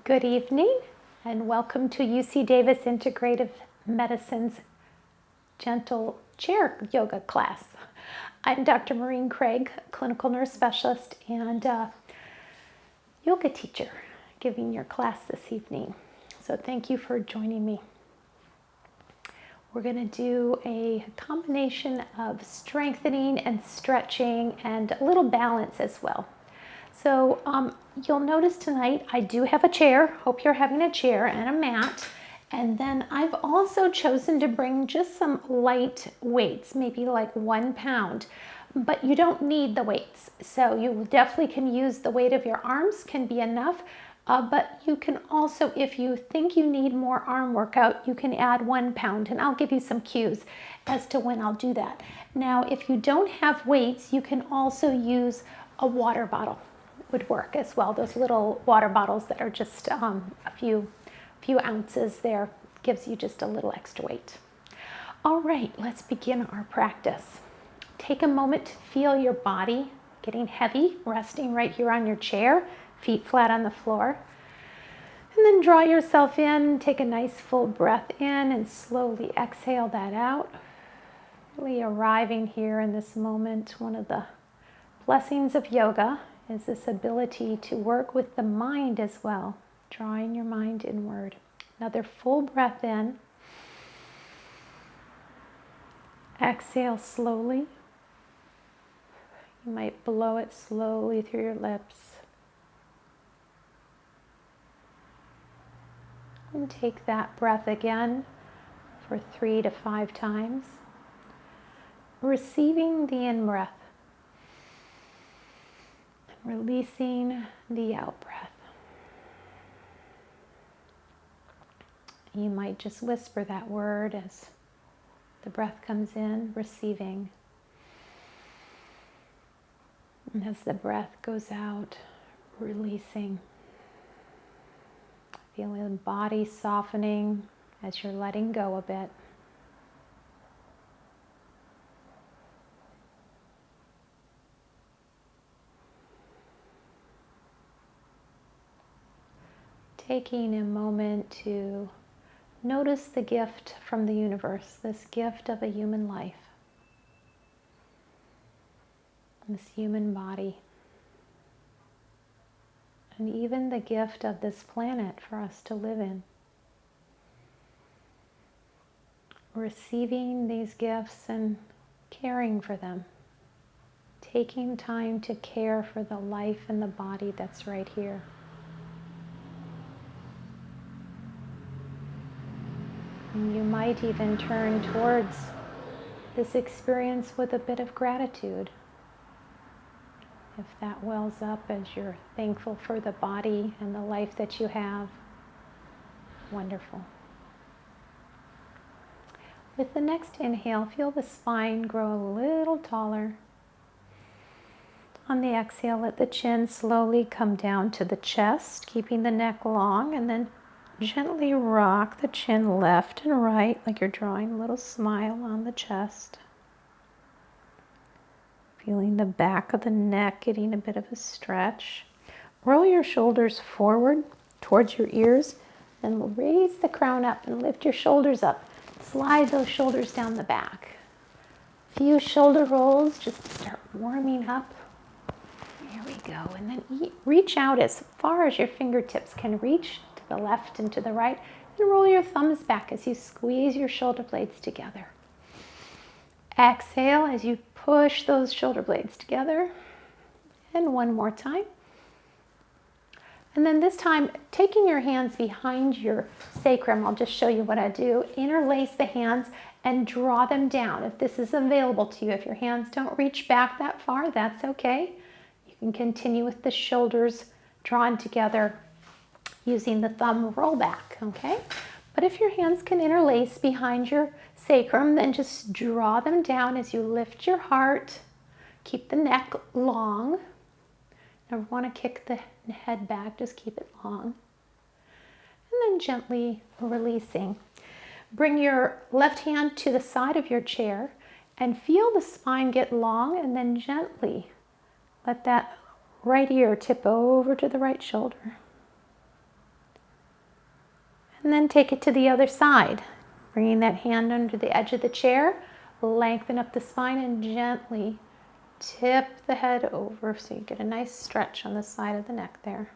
Good evening and welcome to UC Davis Integrative Medicine's Gentle Chair Yoga class. I'm Dr. Maureen Craig, clinical nurse specialist and yoga teacher giving your class this evening. So thank you for joining me. We're going to do a combination of strengthening and stretching and a little balance as well. So you'll notice tonight I do have a chair. Hope you're having a chair and a mat. And then I've also chosen to bring just some light weights, maybe like 1 pound. But you don't need the weights. So you definitely can use the weight of your arms, can be enough. But you can also, if you think you need more arm workout, you can add 1 pound. And I'll give you some cues as to when I'll do that. Now, if you don't have weights, you can also use a water bottle. Would work as well. Those little water bottles that are just a few ounces there gives you just a little extra weight. All right, let's begin our practice. Take a moment to feel your body getting heavy, resting right here on your chair, feet flat on the floor. And then draw yourself in, take a nice full breath in and slowly exhale that out. Really arriving here in this moment. One of the blessings of yoga is this ability to work with the mind as well, drawing your mind inward. Another full breath in. Exhale slowly. You might blow it slowly through your lips. And take that breath again for 3 to 5 times. Receiving the in-breath. Releasing the out-breath. You might just whisper that word as the breath comes in, receiving. And as the breath goes out, releasing. Feeling the body softening as you're letting go a bit. Taking a moment to notice the gift from the universe, this gift of a human life, this human body, and even the gift of this planet for us to live in. Receiving these gifts and caring for them, taking time to care for the life and the body that's right here. And you might even turn towards this experience with a bit of gratitude. If that wells up as you're thankful for the body and the life that you have, wonderful. With the next inhale, feel the spine grow a little taller. On the exhale, let the chin slowly come down to the chest, keeping the neck long, and then gently rock the chin left and right like you're drawing a little smile on the chest. Feeling the back of the neck getting a bit of a stretch. Roll your shoulders forward towards your ears and raise the crown up and lift your shoulders up. Slide those shoulders down the back. Few shoulder rolls just to start warming up. Here we go. And then reach out as far as your fingertips can reach to the left and to the right. And roll your thumbs back as you squeeze your shoulder blades together. Exhale as you push those shoulder blades together. And one more time. And then this time, taking your hands behind your sacrum, I'll just show you what I do. Interlace the hands and draw them down if this is available to you. If your hands don't reach back that far, that's okay. You can continue with the shoulders drawn together using the thumb roll back, okay? But if your hands can interlace behind your sacrum, then just draw them down as you lift your heart. Keep the neck long. Never want to kick the head back, just keep it long. And then gently releasing. Bring your left hand to the side of your chair and feel the spine get long, and then gently let that right ear tip over to the right shoulder. And then take it to the other side. Bringing that hand under the edge of the chair, lengthen up the spine and gently tip the head over so you get a nice stretch on the side of the neck there.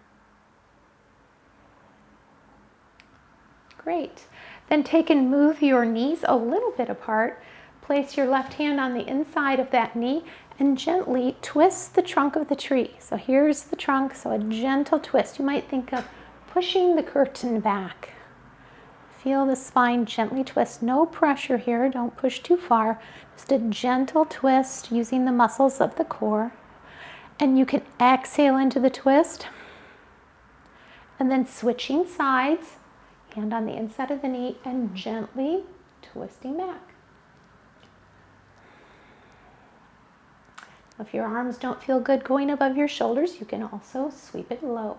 Great. Then take and move your knees a little bit apart. Place your left hand on the inside of that knee and gently twist the trunk of the tree. So here's the trunk, so a gentle twist. You might think of pushing the curtain back. Feel the spine gently twist. No pressure here, don't push too far. Just a gentle twist using the muscles of the core. And you can exhale into the twist. And then switching sides, hand on the inside of the knee and gently twisting back. If your arms don't feel good going above your shoulders, you can also sweep it low.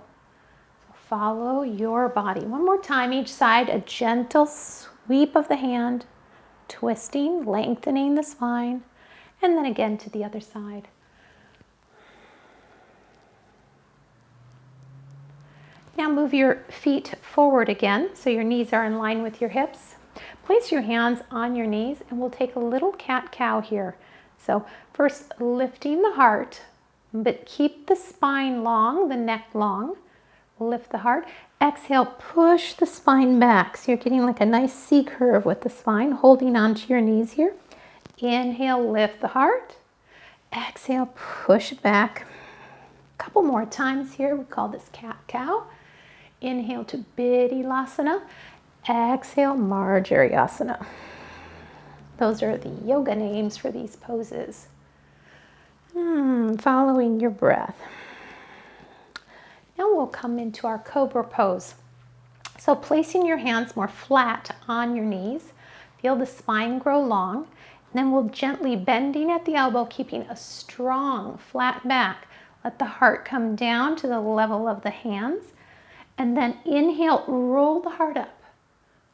So follow your body. One more time each side, a gentle sweep of the hand, twisting, lengthening the spine, and then again to the other side. Now move your feet forward again so your knees are in line with your hips. Place your hands on your knees and we'll take a little cat-cow here. So first lifting the heart, but keep the spine long, the neck long. Lift the heart. Exhale, push the spine back. So you're getting like a nice C curve with the spine, holding onto your knees here. Inhale, lift the heart. Exhale, push it back. A couple more times here. We call this cat-cow. Inhale to Bidhilasana. Exhale, Marjariasana. Those are the yoga names for these poses. Following your breath. Now we'll come into our cobra pose. So placing your hands more flat on your knees. Feel the spine grow long. And then we'll gently bending at the elbow, keeping a strong flat back. Let the heart come down to the level of the hands. And then inhale, roll the heart up.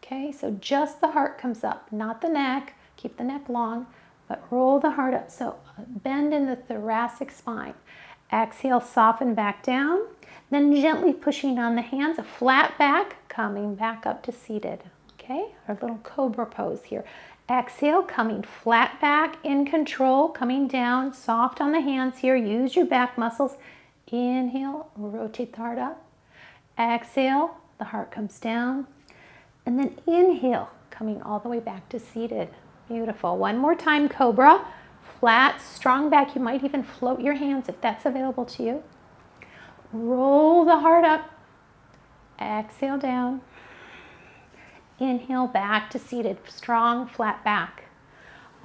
Okay, so just the heart comes up, not the neck. Keep the neck long, but roll the heart up. So bend in the thoracic spine. Exhale, soften back down. Then gently pushing on the hands, a flat back, coming back up to seated. Okay, our little cobra pose here. Exhale, coming flat back, in control, coming down, soft on the hands here. Use your back muscles. Inhale, rotate the heart up. Exhale, the heart comes down. And then inhale, coming all the way back to seated. Beautiful. One more time, cobra. Flat, strong back. You might even float your hands if that's available to you. Roll the heart up. Exhale down. Inhale back to seated. Strong, flat back.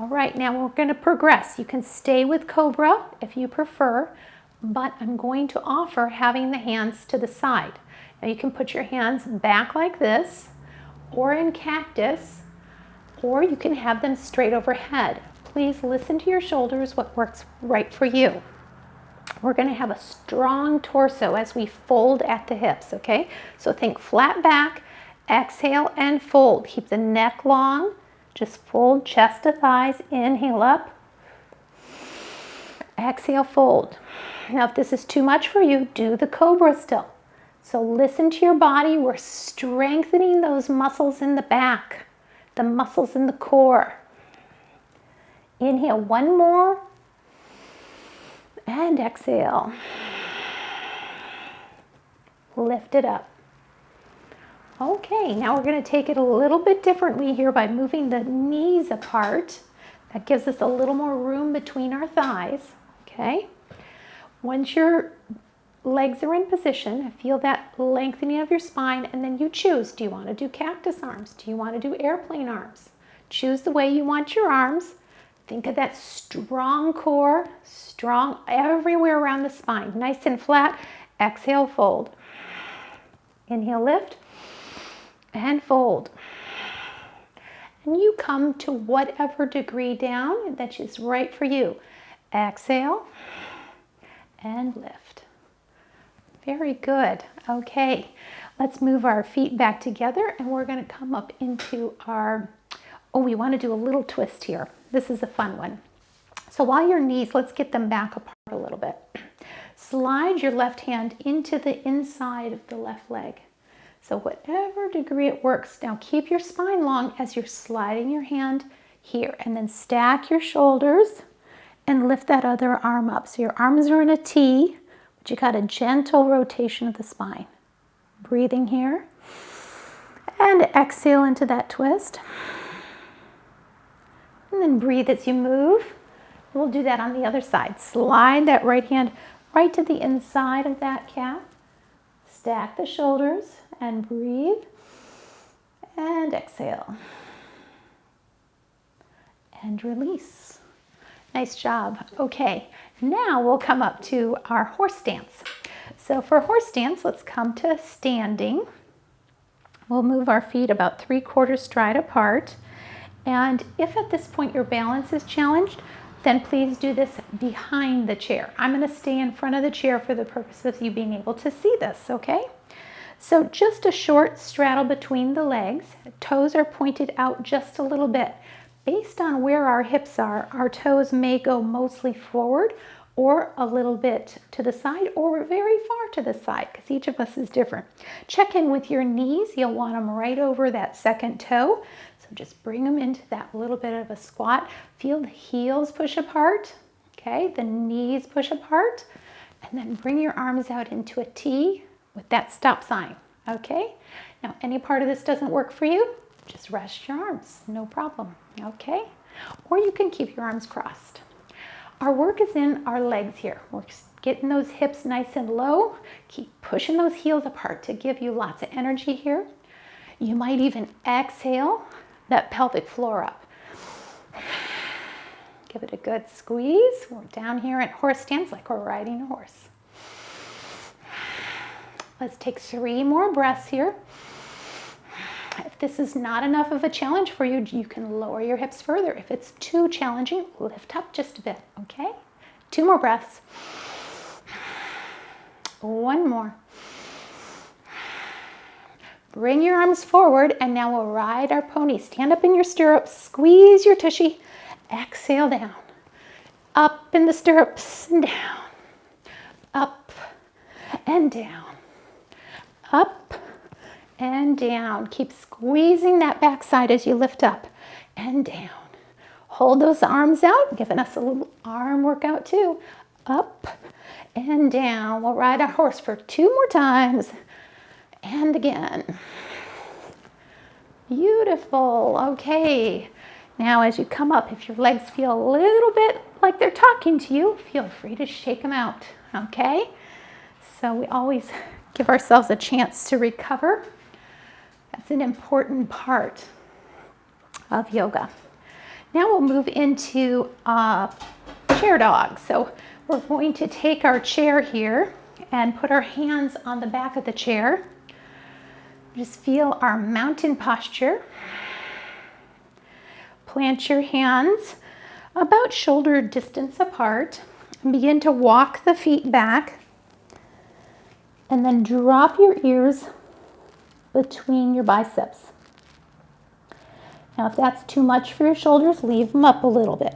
All right, now we're going to progress. You can stay with cobra if you prefer, but I'm going to offer having the hands to the side. Now you can put your hands back like this, or in cactus, or you can have them straight overhead. Please listen to your shoulders, what works right for you. We're going to have a strong torso as we fold at the hips, okay? So think flat back, exhale and fold. Keep the neck long, just fold chest to thighs, inhale up, exhale, fold. Now if this is too much for you, do the cobra still. So listen to your body. We're strengthening those muscles in the back, the muscles in the core. Inhale, one more, and exhale. Lift it up. Okay, now we're going to take it a little bit differently here by moving the knees apart. That gives us a little more room between our thighs, okay? Once your legs are in position, feel that lengthening of your spine, and then you choose. Do you want to do cactus arms? Do you want to do airplane arms? Choose the way you want your arms. Think of that strong core, strong everywhere around the spine, nice and flat. Exhale, fold. Inhale, lift, and fold. And you come to whatever degree down that is right for you. Exhale, and lift. Very good. Okay, let's move our feet back together and we're going to come up into our, we want to do a little twist here. This is a fun one. So while your knees, let's get them back apart a little bit. Slide your left hand into the inside of the left leg. So whatever degree it works. Now keep your spine long as you're sliding your hand here, and then stack your shoulders and lift that other arm up. So your arms are in a T, but you got a gentle rotation of the spine. Breathing here. And exhale into that twist. And then breathe as you move. We'll do that on the other side. Slide that right hand right to the inside of that cat. Stack the shoulders and breathe. And exhale. And release. Nice job. Okay, now we'll come up to our horse stance. So for horse stance, let's come to standing. We'll move our feet about 3/4 stride apart. And if at this point your balance is challenged, then please do this behind the chair. I'm going to stay in front of the chair for the purpose of you being able to see this, okay? So just a short straddle between the legs. Toes are pointed out just a little bit. Based on where our hips are, our toes may go mostly forward or a little bit to the side or very far to the side, because each of us is different. Check in with your knees. You'll want them right over that second toe. So just bring them into that little bit of a squat. Feel the heels push apart, okay? The knees push apart. And then bring your arms out into a T with that stop sign, okay? Now, any part of this doesn't work for you, just rest your arms, no problem, okay? Or you can keep your arms crossed. Our work is in our legs here. We're getting those hips nice and low. Keep pushing those heels apart to give you lots of energy here. You might even exhale that pelvic floor up. Give it a good squeeze. We're down here at horse stance like we're riding a horse. Let's take 3 more breaths here. If this is not enough of a challenge for you, you can lower your hips further. If it's too challenging, lift up just a bit, okay? 2 more breaths. 1 more. Bring your arms forward, and now we'll ride our pony. Stand up in your stirrups, squeeze your tushy, exhale down. Up in the stirrups and down. Up and down. Up and down. Keep squeezing that backside as you lift up and down. Hold those arms out, giving us a little arm workout too. Up and down. We'll ride our horse for 2 more times. And again. Beautiful. Okay. Now as you come up, if your legs feel a little bit like they're talking to you, feel free to shake them out. Okay? So we always give ourselves a chance to recover. That's an important part of yoga. Now we'll move into chair dog. So we're going to take our chair here and put our hands on the back of the chair. Just feel our mountain posture. Plant your hands about shoulder distance apart and begin to walk the feet back. And then drop your ears between your biceps. Now, if that's too much for your shoulders, leave them up a little bit.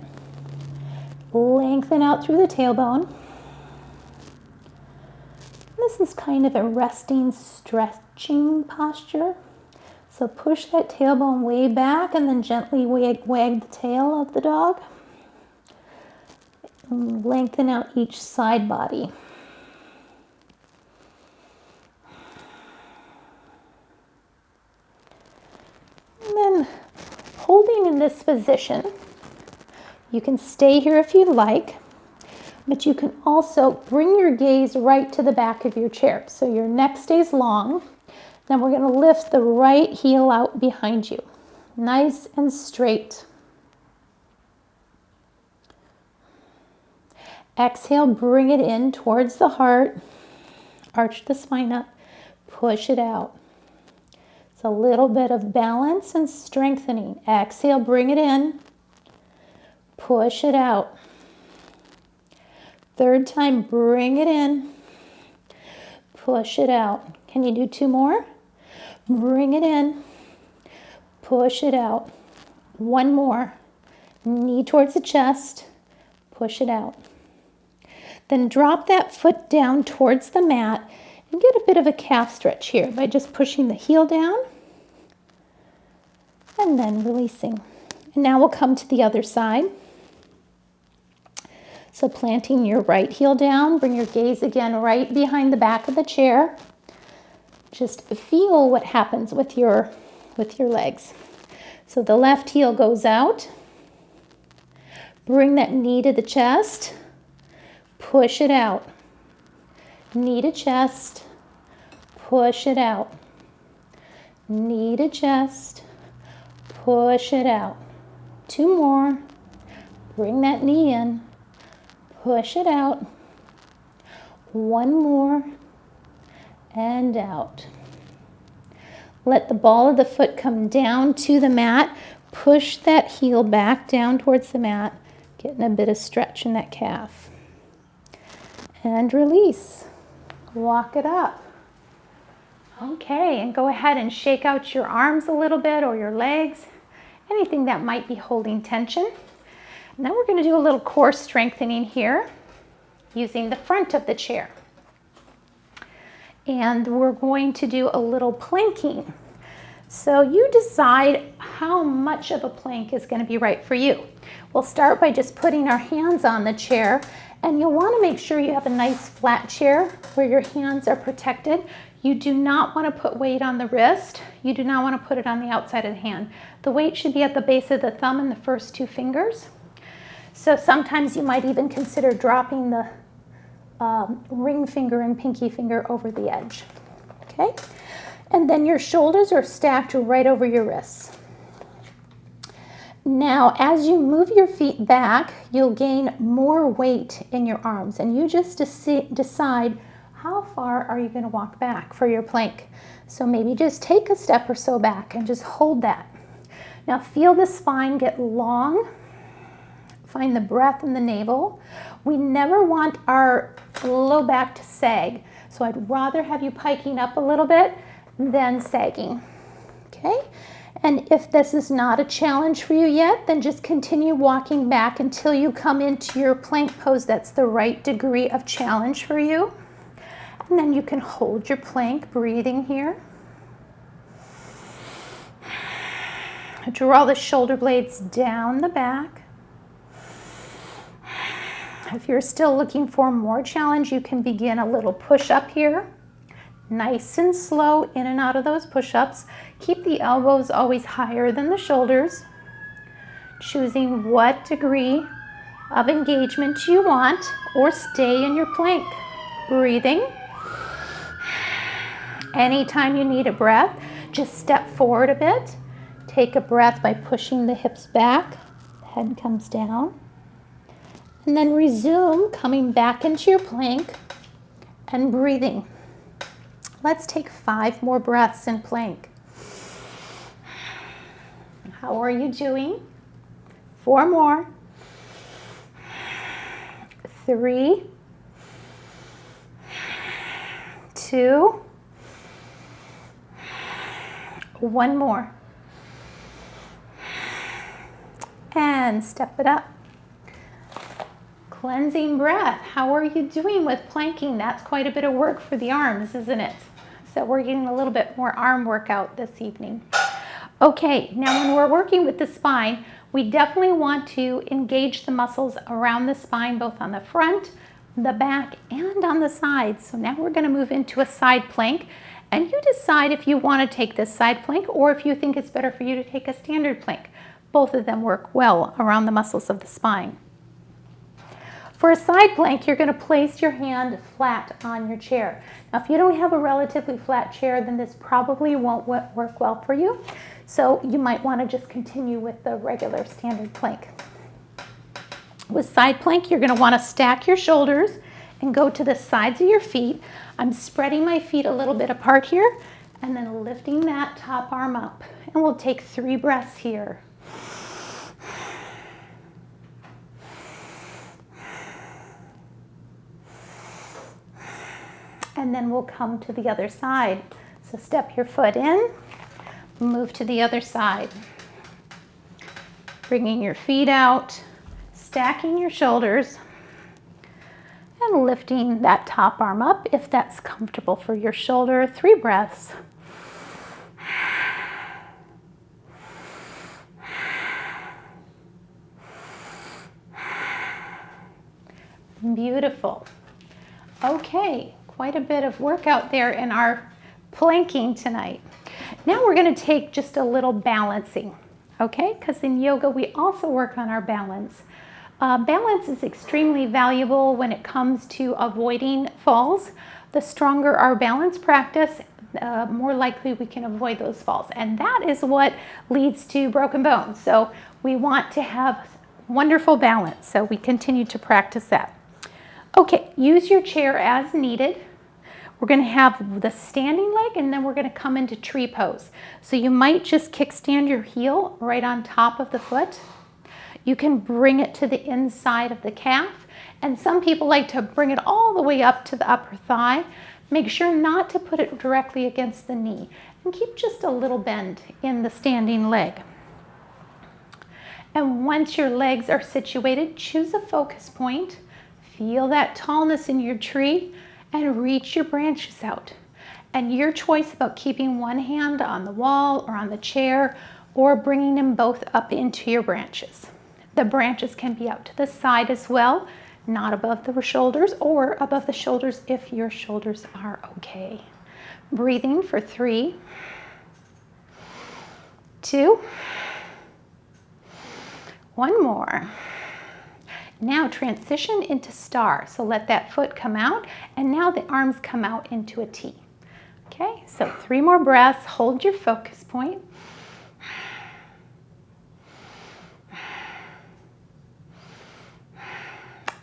Lengthen out through the tailbone. This is kind of a resting, stretching posture. So push that tailbone way back and then gently wag the tail of the dog. And lengthen out each side body. And then holding in this position, you can stay here if you'd like, but you can also bring your gaze right to the back of your chair. So your neck stays long. Then we're going to lift the right heel out behind you. Nice and straight. Exhale, bring it in towards the heart. Arch the spine up. Push it out. It's a little bit of balance and strengthening. Exhale, bring it in. Push it out. Third time, bring it in. Push it out. Can you do 2 more? Bring it in. Push it out. 1 more. Knee towards the chest. Push it out. Then drop that foot down towards the mat And get a bit of a calf stretch here by just pushing the heel down and then releasing. And now we'll come to the other side. So planting your right heel down, bring your gaze again right behind the back of the chair. Just feel what happens with your legs. So the left heel goes out. Bring that knee to the chest. Push it out. Knee to chest. Push it out. Knee to chest. Push it out. 2 more. Bring that knee in. Push it out. 1 more. And out. Let the ball of the foot come down to the mat. Push that heel back down towards the mat. Getting a bit of stretch in that calf. And release. Walk it up. Okay, and go ahead and shake out your arms a little bit or your legs. Anything that might be holding tension. And then we're going to do a little core strengthening here using the front of the chair. And we're going to do a little planking. So you decide how much of a plank is going to be right for you. We'll start by just putting our hands on the chair, and you'll want to make sure you have a nice flat chair where your hands are protected. You do not want to put weight on the wrist. You do not want to put it on the outside of the hand. The weight should be at the base of the thumb and the first 2 fingers. So sometimes you might even consider dropping the ring finger and pinky finger over the edge, okay? And then your shoulders are stacked right over your wrists. Now, as you move your feet back, you'll gain more weight in your arms, and you just decide how far are you going to walk back for your plank. So maybe just take a step or so back and just hold that. Now feel the spine get long. Find the breath in the navel. We never want our low back to sag, so I'd rather have you piking up a little bit than sagging, okay? And if this is not a challenge for you yet, then just continue walking back until you come into your plank pose that's the right degree of challenge for you. And then you can hold your plank, breathing here. Draw the shoulder blades down the back. If you're still looking for more challenge, you can begin a little push-up here. Nice and slow in and out of those push-ups. Keep the elbows always higher than the shoulders. Choosing what degree of engagement you want, or stay in your plank. Breathing. Anytime you need a breath, just step forward a bit. Take a breath by pushing the hips back. The head comes down. And then resume coming back into your plank and breathing. Let's take 5 more breaths in plank. How are you doing? 4 more. 3, 2, 1 more. And step it up. Cleansing breath. How are you doing with planking? That's quite a bit of work for the arms, isn't it? So we're getting a little bit more arm workout this evening. Okay, now when we're working with the spine, we definitely want to engage the muscles around the spine, both on the front, the back, and on the sides. So now we're going to move into a side plank, and you decide if you want to take this side plank or if you think it's better for you to take a standard plank. Both of them work well around the muscles of the spine. For a side plank, you're going to place your hand flat on your chair. Now, if you don't have a relatively flat chair, then this probably won't work well for you. So you might want to just continue with the regular standard plank. With side plank, you're going to want to stack your shoulders and go to the sides of your feet. I'm spreading my feet a little bit apart here and then lifting that top arm up. And we'll take 3 breaths here. And then we'll come to the other side. So step your foot in, move to the other side. Bringing your feet out, stacking your shoulders, And lifting that top arm up if that's comfortable for your shoulder. 3 breaths. Beautiful. Okay, quite a bit of workout there in our planking tonight. Now we're going to take just a little balancing, okay? Because in yoga we also work on our balance. Balance is extremely valuable when it comes to avoiding falls. The stronger our balance practice, more likely we can avoid those falls. And that is what leads to broken bones. So we want to have wonderful balance. So we continue to practice that. Okay, use your chair as needed. We're going to have the standing leg and then we're going to come into tree pose. So you might just kickstand your heel right on top of the foot. You can bring it to the inside of the calf, and some people like to bring it all the way up to the upper thigh. Make sure not to put it directly against the knee, and keep just a little bend in the standing leg. And once your legs are situated, choose a focus point. Feel that tallness in your tree and reach your branches out. And your choice about keeping one hand on the wall or on the chair or bringing them both up into your branches. The branches can be out to the side as well, not above the shoulders or above the shoulders if your shoulders are okay. Breathing for 3, 2, 1 more. Now transition into star. So let that foot come out and now the arms come out into a T. Okay, so 3 more breaths. Hold your focus point.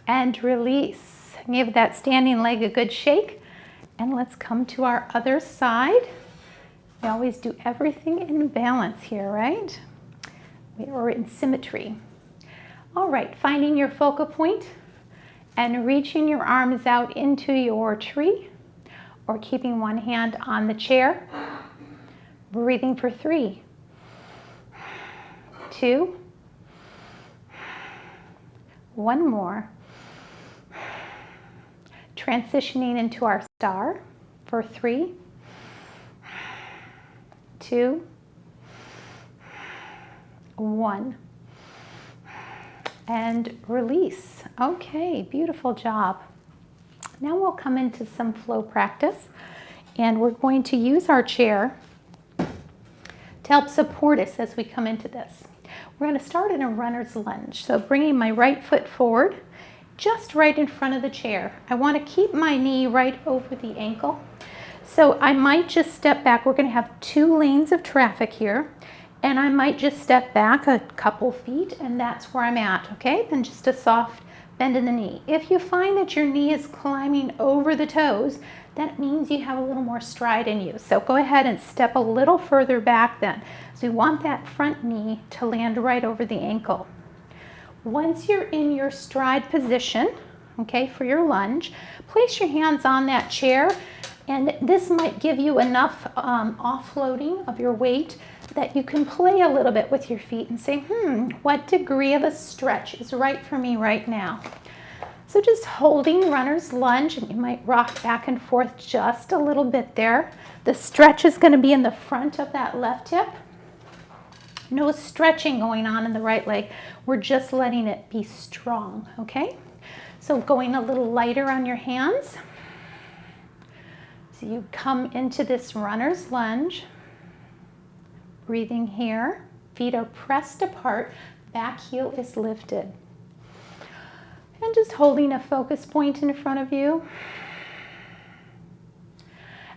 And release. Give that standing leg a good shake. And let's come to our other side. We always do everything in balance here, right? We're in symmetry. All right, finding your focal point and reaching your arms out into your tree or keeping one hand on the chair. Breathing for 3, 2, 1 more. Transitioning into our star for 3, 2, 1. And release. Okay, beautiful job. Now we'll come into some flow practice, and we're going to use our chair to help support us as we come into this. We're going to start in a runner's lunge. So bringing my right foot forward, just right in front of the chair. I want to keep my knee right over the ankle. So I might just step back. We're going to have 2 lanes of traffic here. And I might just step back a couple feet and that's where I'm at, okay? Then just a soft bend in the knee. If you find that your knee is climbing over the toes, that means you have a little more stride in you. So go ahead and step a little further back then. So we want that front knee to land right over the ankle. Once you're in your stride position, okay, for your lunge, place your hands on that chair, and this might give you enough offloading of your weight that you can play a little bit with your feet and say, what degree of a stretch is right for me right now? So just holding runner's lunge, and you might rock back and forth just a little bit there. The stretch is going to be in the front of that left hip. No stretching going on in the right leg. We're just letting it be strong, okay? So going a little lighter on your hands. So you come into this runner's lunge. Breathing here. Feet are pressed apart. Back heel is lifted. And just holding a focus point in front of you.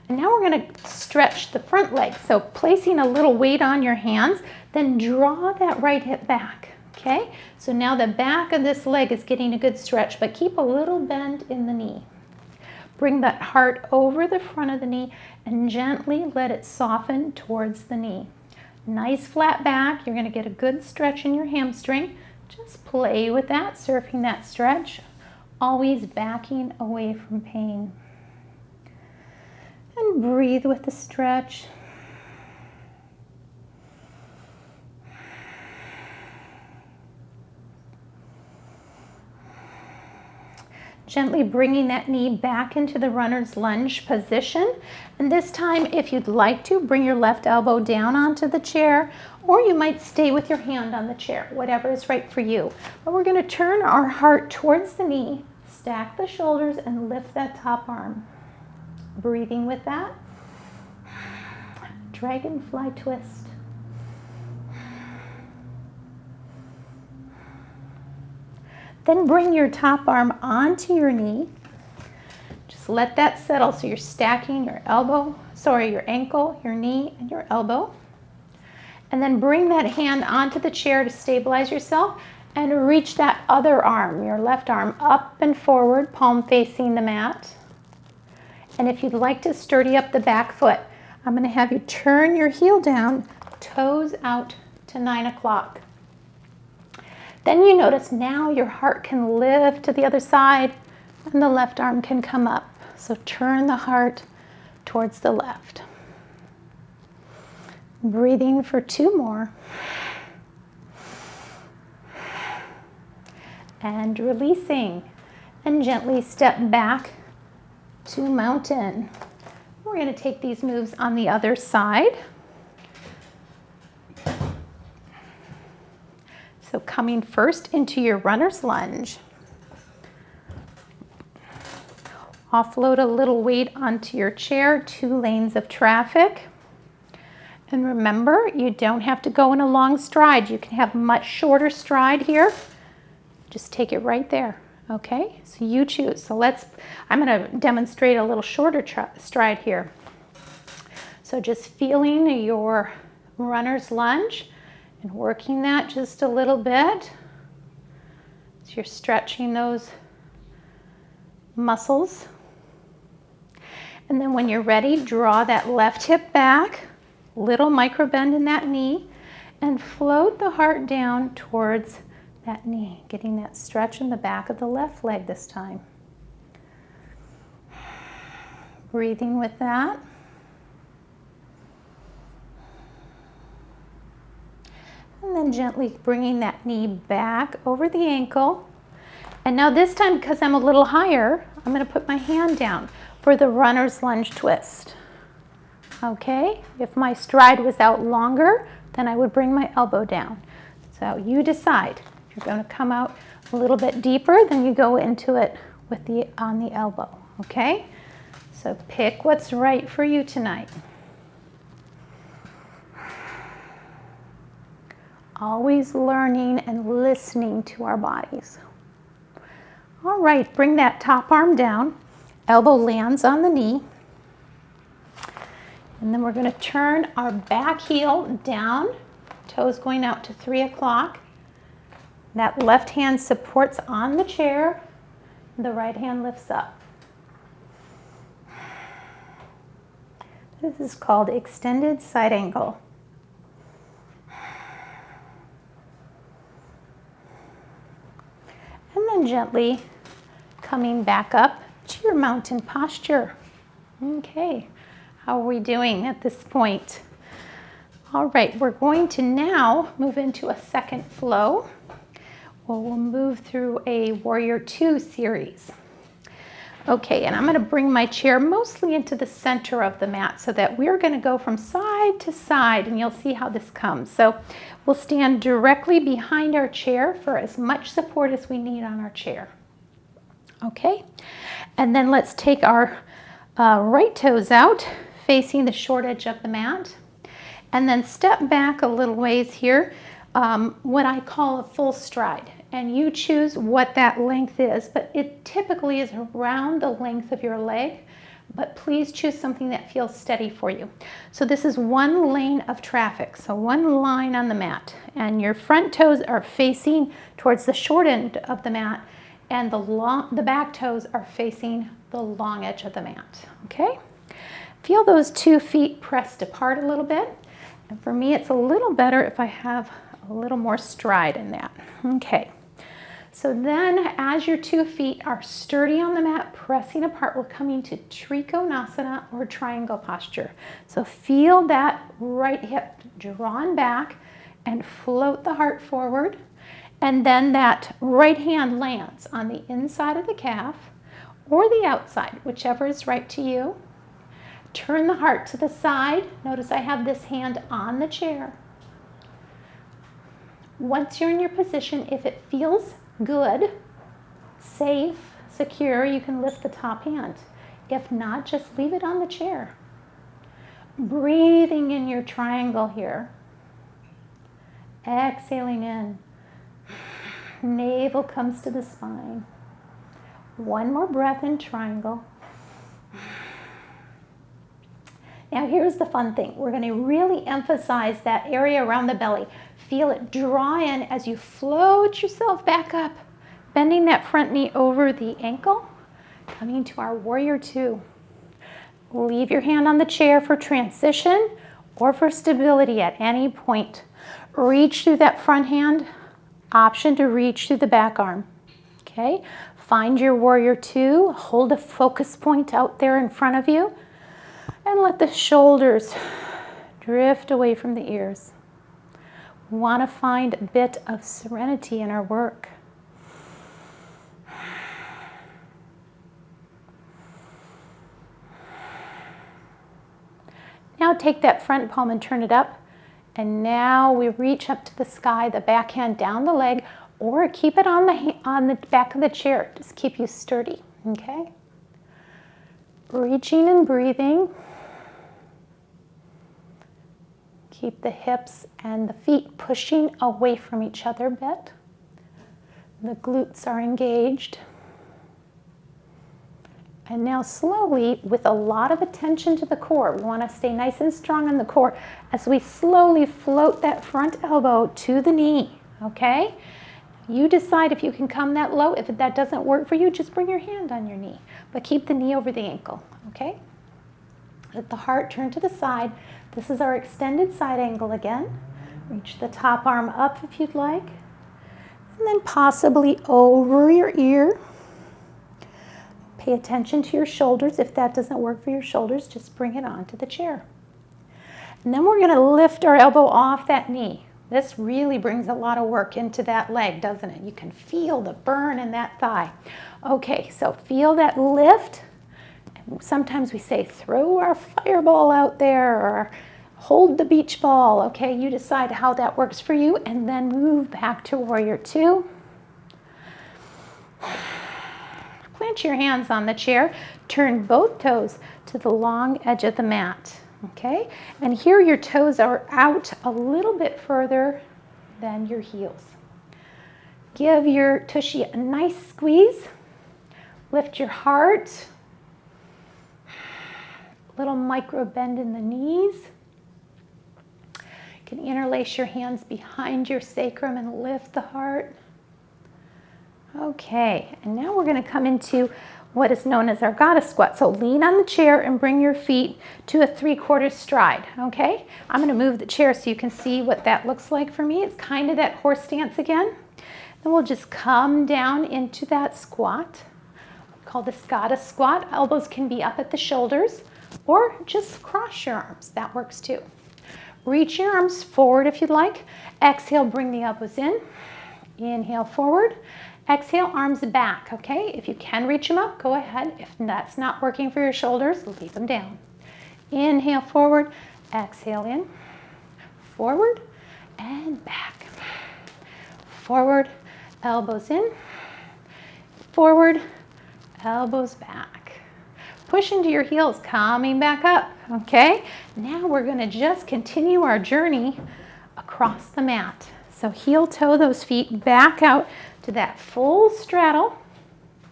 And now we're going to stretch the front leg. So placing a little weight on your hands, then draw that right hip back, okay? So now the back of this leg is getting a good stretch, but keep a little bend in the knee. Bring that heart over the front of the knee and gently let it soften towards the knee. Nice flat back. You're going to get a good stretch in your hamstring. Just play with that, surfing that stretch, always backing away from pain. And breathe with the stretch. Gently bringing that knee back into the runner's lunge position. And this time, if you'd like to, bring your left elbow down onto the chair, or you might stay with your hand on the chair, whatever is right for you. But we're going to turn our heart towards the knee, stack the shoulders, and lift that top arm. Breathing with that. Dragonfly twist. Then bring your top arm onto your knee. Just let that settle. So you're stacking your your ankle, your knee, and your elbow. And then bring that hand onto the chair to stabilize yourself and reach that other arm, your left arm, up and forward, palm facing the mat. And if you'd like to sturdy up the back foot, I'm going to have you turn your heel down, toes out to 9 o'clock. Then you notice now your heart can lift to the other side and the left arm can come up. So turn the heart towards the left. Breathing for 2 more. And releasing. And gently step back to mountain. We're going to take these moves on the other side. So coming first into your runner's lunge. Offload a little weight onto your chair, 2 lanes of traffic. And remember, you don't have to go in a long stride. You can have a much shorter stride here. Just take it right there, okay? So you choose. So I'm gonna demonstrate a little shorter stride here. So just feeling your runner's lunge and working that just a little bit. So you're stretching those muscles. And then when you're ready, draw that left hip back, little micro bend in that knee, and float the heart down towards that knee, getting that stretch in the back of the left leg this time. Breathing with that. And then gently bringing that knee back over the ankle. And now this time, because I'm a little higher, I'm going to put my hand down for the runner's lunge twist. Okay? If my stride was out longer, then I would bring my elbow down. So you decide. If you're going to come out a little bit deeper, then you go into it with on the elbow. Okay? So pick what's right for you tonight. Always learning and listening to our bodies. All right, bring that top arm down. Elbow lands on the knee. And then we're going to turn our back heel down, toes going out to 3 o'clock. That left hand supports on the chair. The right hand lifts up. This is called extended side angle. And then gently coming back up to your mountain posture. Okay, how are we doing at this point? All right, we're going to now move into a second flow. We'll move through a Warrior 2 series. Okay, and I'm going to bring my chair mostly into the center of the mat so that we're going to go from side to side, and you'll see how this comes. So we'll stand directly behind our chair for as much support as we need on our chair. Okay, and then let's take our right toes out, facing the short edge of the mat, and then step back a little ways here, what I call a full stride. And you choose what that length is, but it typically is around the length of your leg, but please choose something that feels steady for you. So this is 1 lane of traffic, so 1 line on the mat, and your front toes are facing towards the short end of the mat, and the back toes are facing the long edge of the mat, okay? Feel those 2 feet pressed apart a little bit, and for me it's a little better if I have a little more stride in that, okay? So then as your 2 feet are sturdy on the mat, pressing apart, we're coming to Trikonasana or triangle posture. So feel that right hip drawn back and float the heart forward. And then that right hand lands on the inside of the calf or the outside, whichever is right to you. Turn the heart to the side. Notice I have this hand on the chair. Once you're in your position, if it feels good, safe, secure, you can lift the top hand. If not, just leave it on the chair. Breathing in your triangle here. Exhaling in. Navel comes to the spine. One more breath in triangle. Now here's the fun thing. We're going to really emphasize that area around the belly. Feel it draw in as you float yourself back up, bending that front knee over the ankle, coming to our warrior two. Leave your hand on the chair for transition or for stability at any point. Reach through that front hand, option to reach through the back arm. Okay, find your warrior two, hold a focus point out there in front of you, and let the shoulders drift away from the ears. We want to find a bit of serenity in our work. Now take that front palm and turn it up. And now we reach up to the sky, the back hand down the leg, or keep it on the back of the chair. Just keep you sturdy, okay? Reaching and breathing. Keep the hips and the feet pushing away from each other a bit. The glutes are engaged. And now slowly, with a lot of attention to the core, we want to stay nice and strong in the core as we slowly float that front elbow to the knee, okay? You decide if you can come that low. If that doesn't work for you, just bring your hand on your knee, but keep the knee over the ankle, okay? Let the heart turn to the side. This is our extended side angle again. Reach the top arm up if you'd like, and then possibly over your ear. Pay attention to your shoulders. If that doesn't work for your shoulders, just bring it onto the chair. And then we're going to lift our elbow off that knee. This really brings a lot of work into that leg, doesn't it? You can feel the burn in that thigh. Okay, so feel that lift. Sometimes we say throw our fireball out there or hold the beach ball. Okay, you decide how that works for you, and then move back to warrior two. Plant your hands on the chair, turn both toes to the long edge of the mat, okay? And here your toes are out a little bit further than your heels. Give your tushy a nice squeeze. Lift your heart. Little micro bend in the knees. You can interlace your hands behind your sacrum and lift the heart. Okay, and now we're going to come into what is known as our goddess squat. So lean on the chair and bring your feet to a 3/4 stride, okay? I'm going to move the chair so you can see what that looks like for me. It's kind of that horse stance again. Then we'll just come down into that squat. We call this goddess squat. Elbows can be up at the shoulders or just cross your arms. That works too. Reach your arms forward if you'd like. Exhale, bring the elbows in. Inhale forward. Exhale, arms back, okay? If you can reach them up, go ahead. If that's not working for your shoulders, leave them down. Inhale forward, exhale in, forward and back. Forward, elbows in, forward, elbows back. Push into your heels, coming back up, okay? Now we're gonna just continue our journey across the mat. So heel toe those feet back out to that full straddle,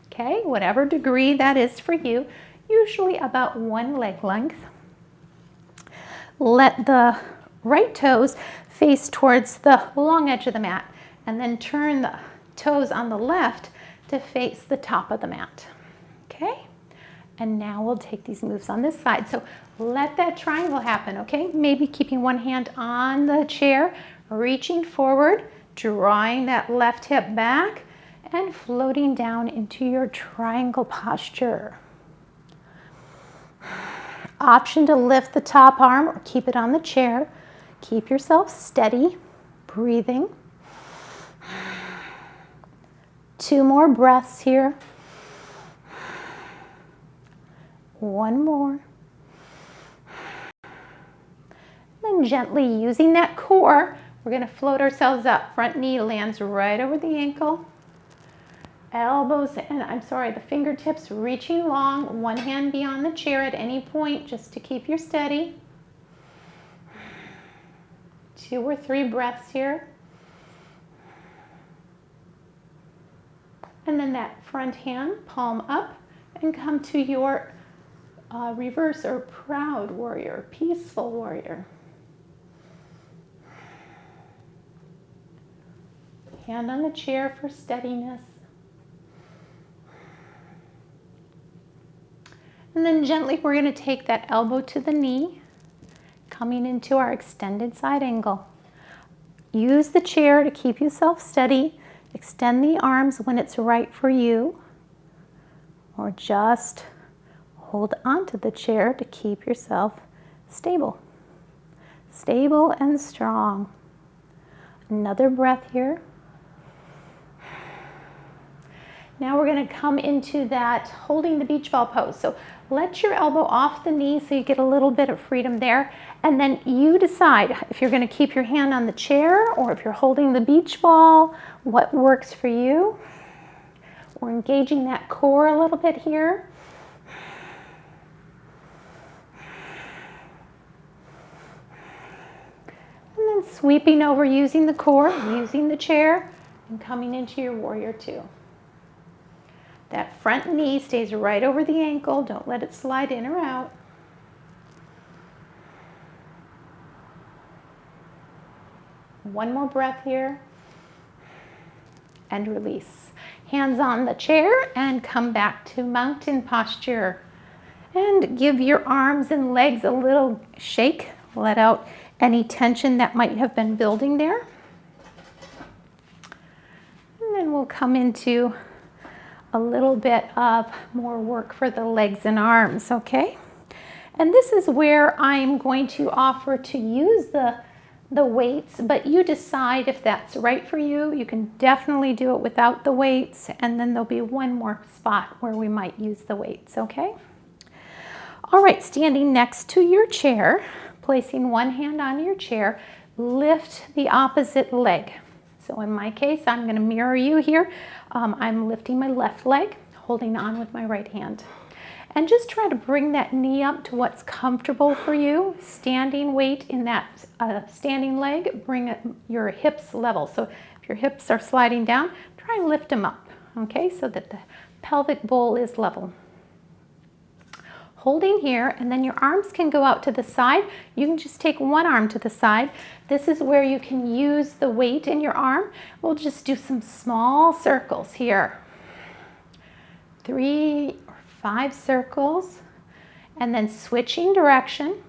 okay, whatever degree that is for you, usually about one leg length. Let the right toes face towards the long edge of the mat, and then turn the toes on the left to face the top of the mat, okay? And now we'll take these moves on this side. So let that triangle happen, okay? Maybe keeping one hand on the chair, reaching forward, drawing that left hip back, and floating down into your triangle posture. Option to lift the top arm or keep it on the chair. Keep yourself steady, breathing. 2 more breaths here. 1 more. Then gently using that core, we're going to float ourselves up. Front knee lands right over the ankle. Elbows, and the fingertips reaching long. One hand beyond the chair at any point just to keep you steady. 2 or 3 breaths here. And then that front hand, palm up, and come to your reverse or proud warrior, peaceful warrior. Hand on the chair for steadiness. And then gently we're going to take that elbow to the knee, coming into our extended side angle. Use the chair to keep yourself steady. Extend the arms when it's right for you, or just hold onto the chair to keep yourself stable. Stable and strong. Another breath here. Now we're going to come into that holding the beach ball pose. So let your elbow off the knee so you get a little bit of freedom there. And then you decide if you're going to keep your hand on the chair or if you're holding the beach ball, what works for you. We're engaging that core a little bit here. And then sweeping over using the core, using the chair, and coming into your warrior 2. That front knee stays right over the ankle. Don't let it slide in or out. One more breath here. And release. Hands on the chair and come back to mountain posture. And give your arms and legs a little shake. Let out any tension that might have been building there. And then we'll come into a little bit of more work for the legs and arms, okay? And this is where I'm going to offer to use the weights, but you decide if that's right for you. You can definitely do it without the weights, and then there'll be one more spot where we might use the weights, okay? All right, standing next to your chair, placing one hand on your chair, lift the opposite leg. So in my case, I'm going to mirror you here. I'm lifting my left leg, holding on with my right hand. And just try to bring that knee up to what's comfortable for you. Standing weight in that standing leg, bring your hips level. So if your hips are sliding down, try and lift them up, okay, so that the pelvic bowl is level. Holding here, and then your arms can go out to the side. You can just take one arm to the side. This is where you can use the weight in your arm. We'll just do some small circles here. 3 or 5 circles, and then switching direction.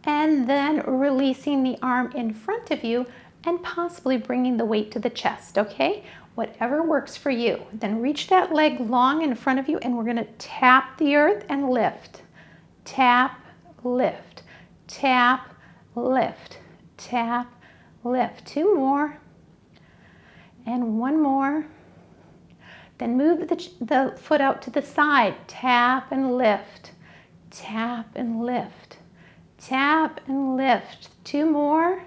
And then releasing the arm in front of you and possibly bringing the weight to the chest, okay? Whatever works for you. Then reach that leg long in front of you, and we're gonna tap the earth and lift. Tap, lift, tap, lift, tap, lift. 2 more, and 1 more. Then move the foot out to the side. Tap and lift, tap and lift, tap and lift. 2 more.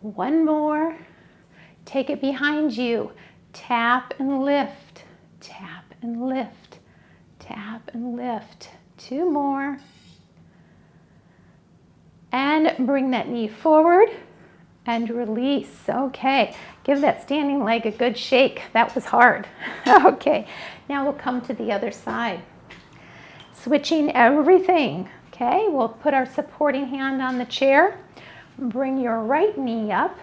1 more. Take it behind you. Tap and lift. Tap and lift. Tap and lift. 2 more. And bring that knee forward and release. Okay. Give that standing leg a good shake. That was hard. Okay. Now we'll come to the other side. Switching everything. Okay. We'll put our supporting hand on the chair. Bring your right knee up.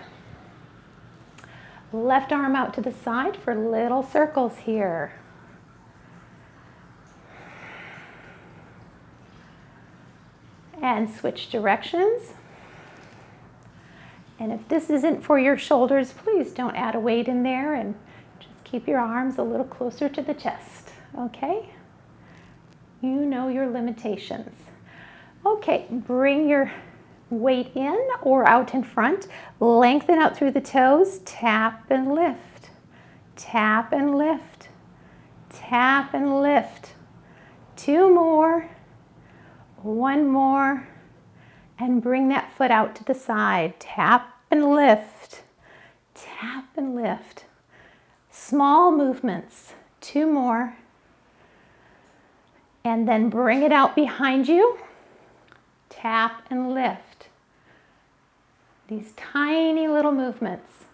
Left arm out to the side for little circles here. And switch directions. And if this isn't for your shoulders, please don't add a weight in there, and just keep your arms a little closer to the chest, okay? You know your limitations. Okay, bring your weight in or out in front. Lengthen out through the toes. Tap and lift. Tap and lift. Tap and lift. 2 more. 1 more. And bring that foot out to the side. Tap and lift. Tap and lift. Small movements. 2 more. And then bring it out behind you. Tap and lift. These tiny little movements.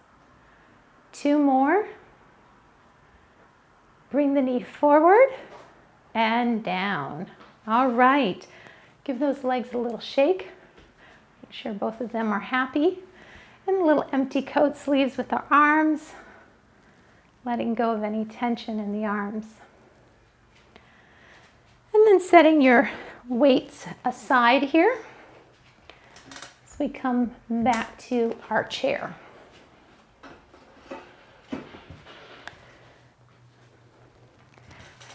2 more. Bring the knee forward and down. All right. Give those legs a little shake. Make sure both of them are happy. And a little empty coat sleeves with our arms. Letting go of any tension in the arms. And then setting your weights aside here as we come back to our chair.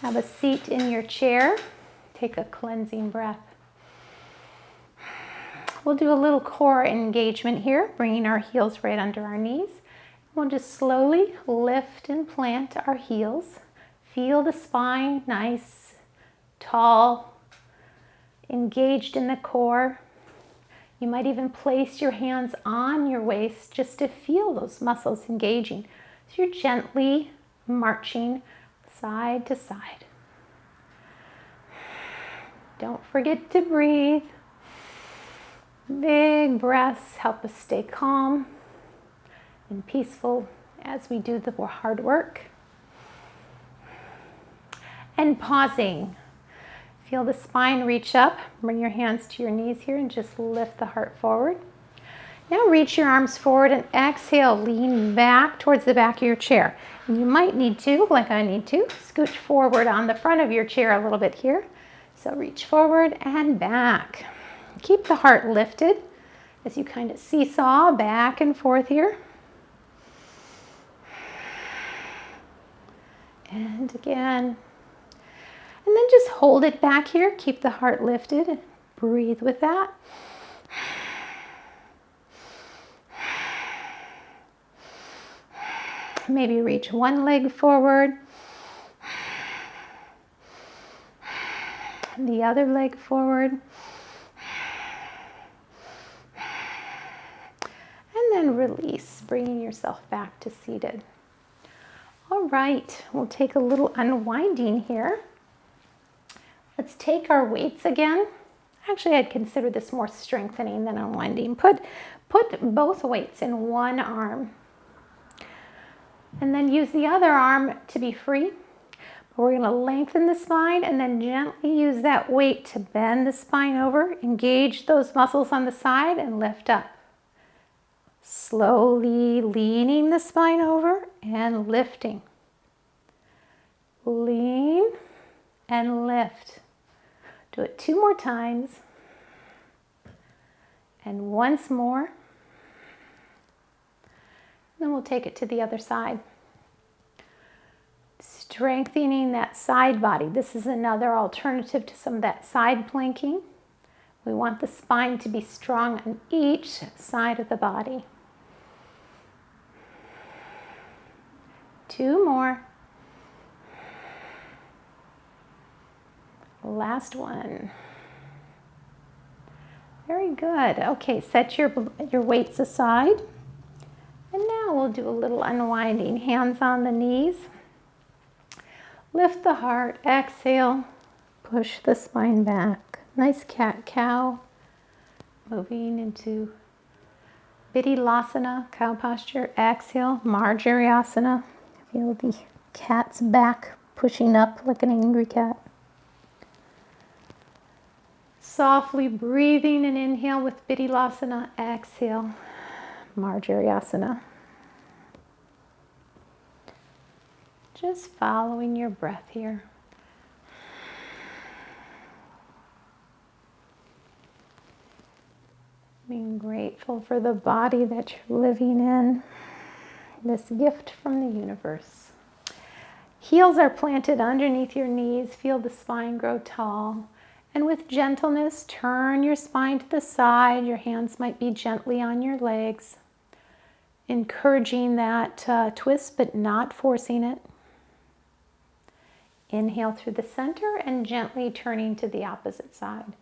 Have a seat in your chair. Take a cleansing breath. We'll do a little core engagement here, bringing our heels right under our knees. We'll just slowly lift and plant our heels. Feel the spine nice, tall, engaged in the core. You might even place your hands on your waist just to feel those muscles engaging. So you're gently marching side to side. Don't forget to breathe. Big breaths help us stay calm and peaceful as we do the hard work. And pausing. Feel the spine reach up. Bring your hands to your knees here and just lift the heart forward. Now reach your arms forward and exhale. Lean back towards the back of your chair. And you might need to, like I need to, scooch forward on the front of your chair a little bit here. So reach forward and back. Keep the heart lifted as you kind of seesaw back and forth here. And again. And then just hold it back here. Keep the heart lifted and breathe with that. Maybe reach one leg forward. The other leg forward. And then release, bringing yourself back to seated. All right, we'll take a little unwinding here. Let's take our weights again. Actually, I'd consider this more strengthening than unwinding. Put both weights in one arm. And then use the other arm to be free. We're going to lengthen the spine and then gently use that weight to bend the spine over. Engage those muscles on the side and lift up. Slowly leaning the spine over and lifting. Lean and lift. Do it 2 more times. And once more. Then we'll take it to the other side. Strengthening that side body. This is another alternative to some of that side planking. We want the spine to be strong on each side of the body. 2 more. Last one. Very good. Okay, set your weights aside. And now we'll do a little unwinding. Hands on the knees. Lift the heart. Exhale. Push the spine back. Nice cat-cow. Moving into Vidyalasana, cow posture. Exhale. Marjariasana. Feel the cat's back pushing up like an angry cat. Softly breathing and inhale with Vidyalasana. Exhale. Marjariasana. Just following your breath here. Being grateful for the body that you're living in. This gift from the universe. Heels are planted underneath your knees. Feel the spine grow tall. And with gentleness, turn your spine to the side. Your hands might be gently on your legs, encouraging that twist, but not forcing it. Inhale through the center and gently turning to the opposite side.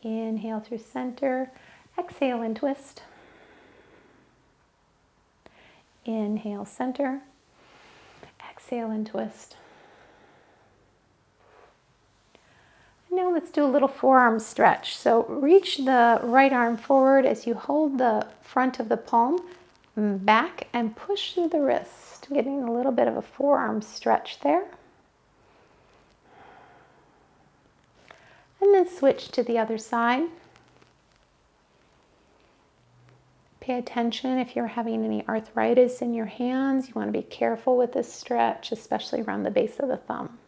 Inhale through center, exhale and twist. Inhale, center, exhale and twist. Now let's do a little forearm stretch. So reach the right arm forward as you hold the front of the palm back and push through the wrist, getting a little bit of a forearm stretch there. And then switch to the other side. Pay attention if you're having any arthritis in your hands. You want to be careful with this stretch, especially around the base of the thumb.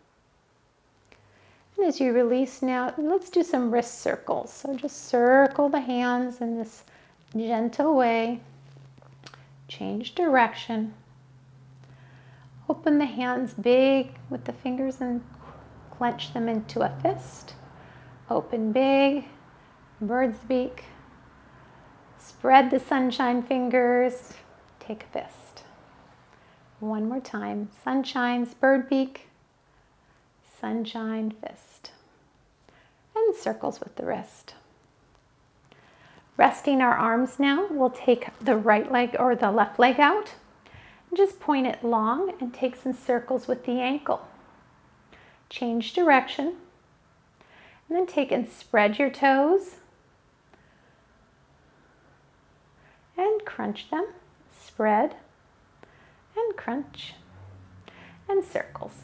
And as you release now, let's do some wrist circles. So just circle the hands in this gentle way. Change direction. Open the hands big with the fingers and clench them into a fist. Open big, bird's beak. Spread the sunshine fingers. Take a fist. One more time. Sunshine's bird beak. Sunshine fist. And circles with the wrist. Resting our arms now, we'll take the right leg or the left leg out and just point it long and take some circles with the ankle. Change direction and then take and spread your toes and crunch them. Spread and crunch and circles.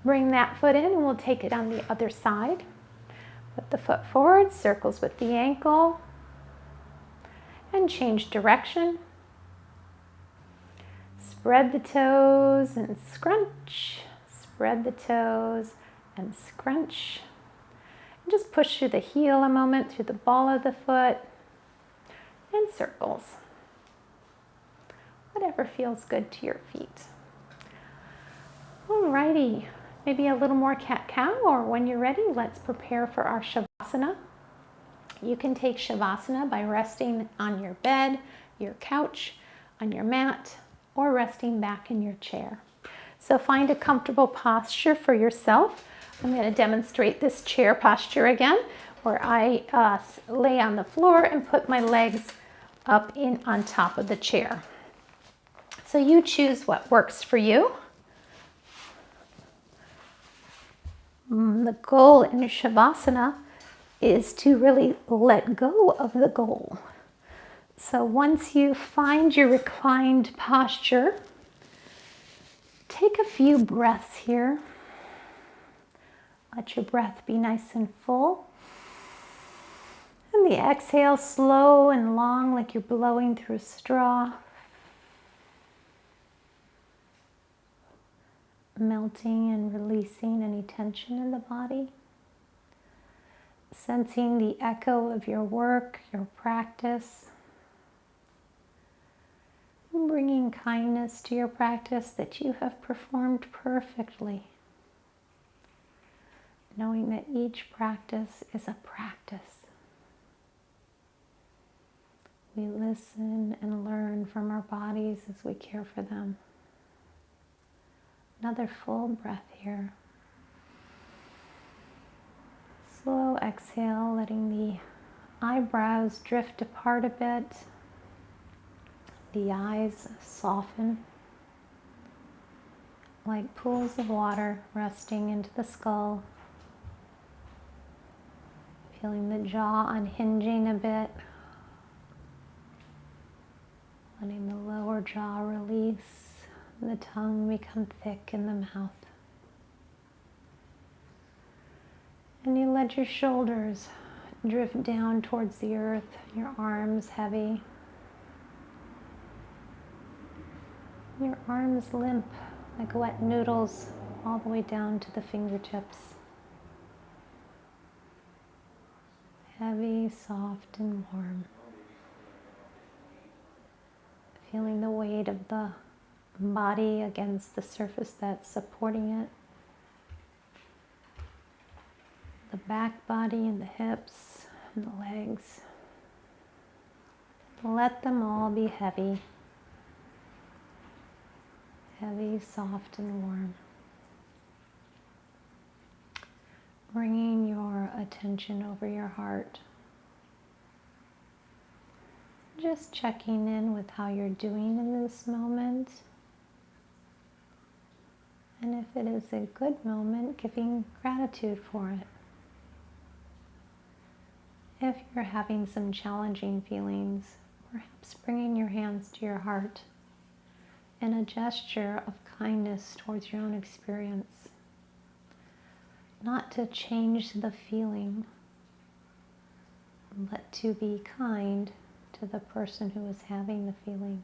Bring that foot in and we'll take it on the other side. Put the foot forward, circles with the ankle, and change direction. Spread the toes and scrunch. Spread the toes and scrunch. And just push through the heel a moment, through the ball of the foot, and circles. Whatever feels good to your feet. Alrighty. Maybe a little more cat-cow, or when you're ready, let's prepare for our Shavasana. You can take Shavasana by resting on your bed, your couch, on your mat, or resting back in your chair. So find a comfortable posture for yourself. I'm going to demonstrate this chair posture again, where I lay on the floor and put my legs up in on top of the chair. So you choose what works for you. The goal in Shavasana is to really let go of the goal. So once you find your reclined posture, take a few breaths here. Let your breath be nice and full. And the exhale slow and long, like you're blowing through a straw. Melting and releasing any tension in the body. Sensing the echo of your work, your practice. And bringing kindness to your practice that you have performed perfectly. Knowing that each practice is a practice. We listen and learn from our bodies as we care for them. Another full breath here. Slow exhale, letting the eyebrows drift apart a bit. The eyes soften like pools of water resting into the skull. Feeling the jaw unhinging a bit. Letting the lower jaw release. The tongue become thick in the mouth. And you let your shoulders drift down towards the earth, your arms heavy. Your arms limp like wet noodles all the way down to the fingertips. Heavy, soft, and warm. Feeling the weight of the body against the surface that's supporting it. The back body and the hips and the legs. Let them all be heavy. Heavy, soft, and warm. Bringing your attention over your heart. Just checking in with how you're doing in this moment. And if it is a good moment, giving gratitude for it. If you're having some challenging feelings, perhaps bringing your hands to your heart in a gesture of kindness towards your own experience. Not to change the feeling, but to be kind to the person who is having the feeling.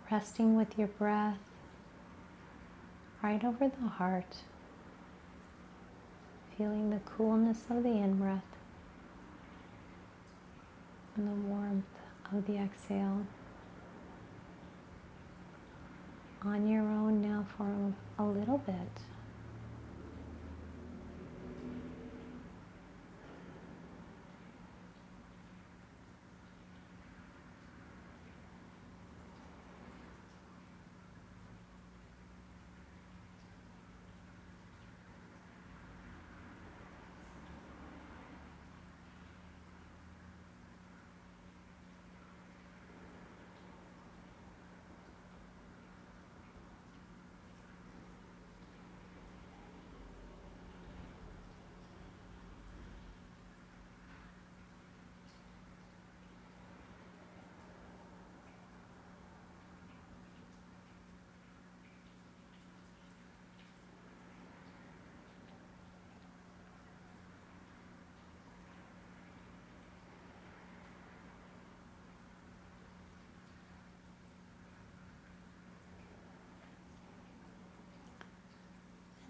Resting with your breath right over the heart, feeling the coolness of the in-breath and the warmth of the exhale. On your own now for a little bit.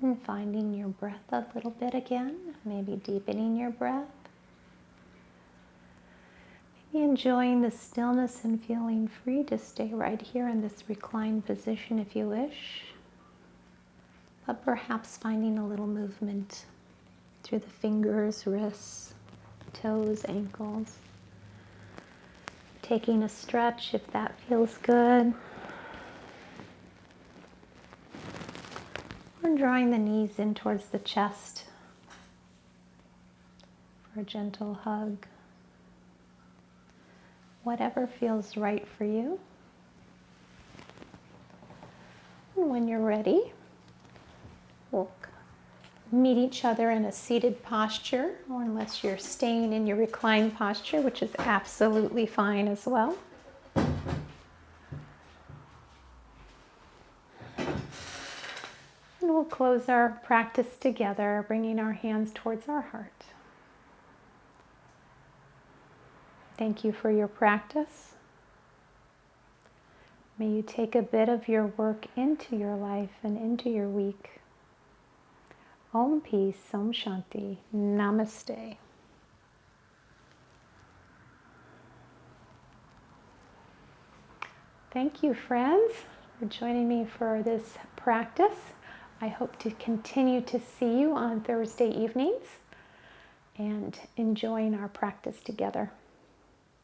And finding your breath a little bit again, maybe deepening your breath. Maybe enjoying the stillness and feeling free to stay right here in this reclined position if you wish. But perhaps finding a little movement through the fingers, wrists, toes, ankles. Taking a stretch if that feels good. Or drawing the knees in towards the chest for a gentle hug. Whatever feels right for you. And when you're ready, we'll meet each other in a seated posture, or unless you're staying in your reclined posture, which is absolutely fine as well. And we'll close our practice together, bringing our hands towards our heart. Thank you for your practice. May you take a bit of your work into your life and into your week. Om Peace, Om Shanti, Namaste. Thank you, friends, for joining me for this practice. I hope to continue to see you on Thursday evenings and enjoying our practice together.